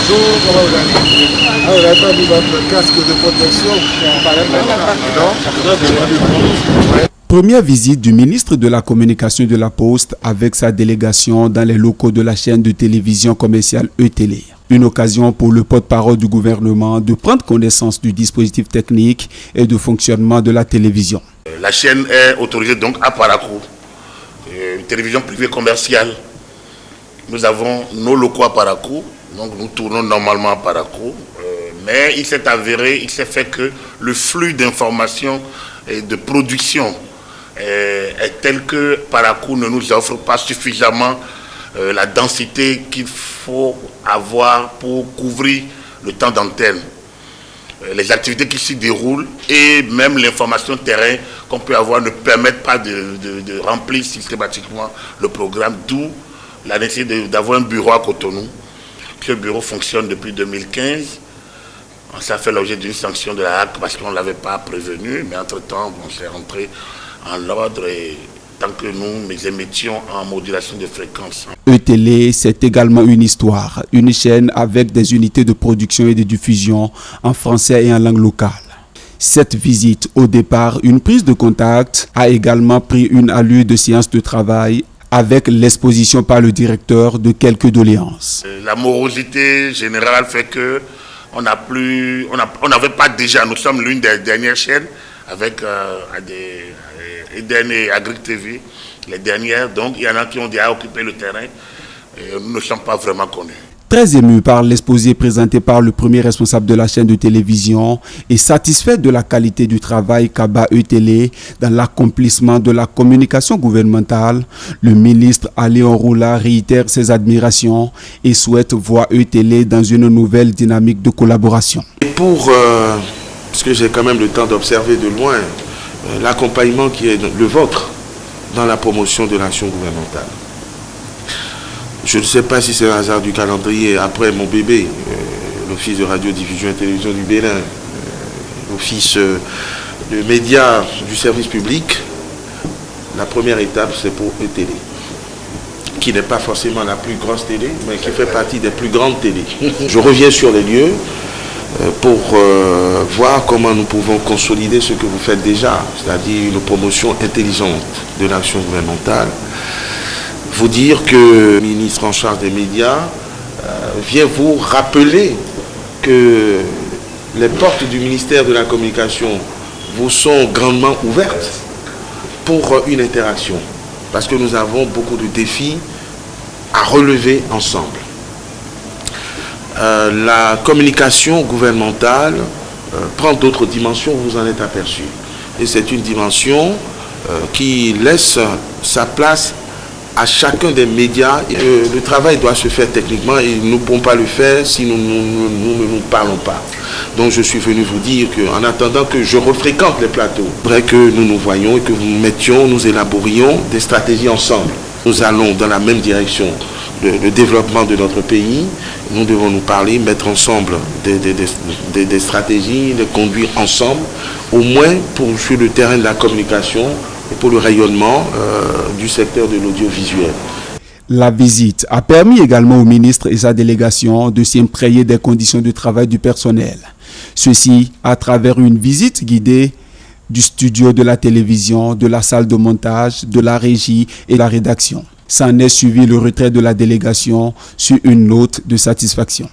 Bonjour, comment vous allez? Alors, on a mis votre casque de protection. Première visite du ministre de la Communication et de la Poste avec sa délégation dans les locaux de la chaîne de télévision commerciale E-Télé. Une occasion pour le porte-parole du gouvernement de prendre connaissance du dispositif technique et du fonctionnement de la télévision. La chaîne est autorisée donc à Parakou, une télévision privée commerciale. Nous avons nos locaux à Parakou, donc nous tournons normalement à Parakou, mais il s'est avéré, il s'est fait que le flux d'informations et de production est tel que Parakou ne nous offre pas suffisamment la densité qu'il faut avoir pour couvrir le temps d'antenne. Les activités qui s'y déroulent et même l'information terrain qu'on peut avoir ne permettent pas de remplir systématiquement le programme, d'où la nécessité d'avoir un bureau à Cotonou. Ce bureau fonctionne depuis 2015. Ça fait l'objet d'une sanction de la HAC parce qu'on ne l'avait pas prévenu, mais entre-temps, on s'est rentré en ordre et tant que nous émettions en modulation de fréquence. E-Télé, c'est également une histoire, une chaîne avec des unités de production et de diffusion en français et en langue locale. Cette visite, au départ, une prise de contact, a également pris une allure de séance de travail avec l'exposition par le directeur de quelques doléances. La morosité générale fait que on n'avait pas déjà, nous sommes l'une des dernières chaînes avec Eden et Agric TV, les dernières, donc il y en a qui ont déjà occupé le terrain et nous ne sommes pas vraiment connus. Très ému par l'exposé présenté par le premier responsable de la chaîne de télévision et satisfait de la qualité du travail qu'a E-Télé dans l'accomplissement de la communication gouvernementale, le ministre Léon Roula réitère ses admirations et souhaite voir E-Télé dans une nouvelle dynamique de collaboration. Et parce que j'ai quand même le temps d'observer de loin l'accompagnement qui est le vôtre dans la promotion de l'action gouvernementale. Je ne sais pas si c'est un hasard du calendrier. Après mon bébé, l'Office de radiodiffusion et télévision du Bénin, l'Office de médias du service public, la première étape c'est pour E-Télé, qui n'est pas forcément la plus grosse télé, mais qui fait partie des plus grandes télés. Je reviens sur les lieux pour voir comment nous pouvons consolider ce que vous faites déjà, c'est-à-dire une promotion intelligente de l'action gouvernementale. Vous dire que le ministre en charge des médias vient vous rappeler que les portes du ministère de la Communication vous sont grandement ouvertes pour une interaction. Parce que nous avons beaucoup de défis à relever ensemble. La communication gouvernementale prend d'autres dimensions, vous en êtes aperçu. Et c'est une dimension qui laisse sa place à chacun des médias. Le travail doit se faire techniquement et nous ne pouvons pas le faire si nous ne nous parlons pas. Donc je suis venu vous dire qu'en attendant que je refréquente les plateaux, il faudrait que nous nous voyions et que nous élaborions des stratégies ensemble. Nous allons dans la même direction, le développement de notre pays. Nous devons nous parler, mettre ensemble des stratégies, les conduire ensemble, au moins sur le terrain de la communication et pour le rayonnement du secteur de l'audiovisuel. La visite a permis également au ministre et sa délégation de s'imprégner des conditions de travail du personnel. Ceci à travers une visite guidée du studio de la télévision, de la salle de montage, de la régie et la rédaction. S'en est suivi le retrait de la délégation sur une note de satisfaction.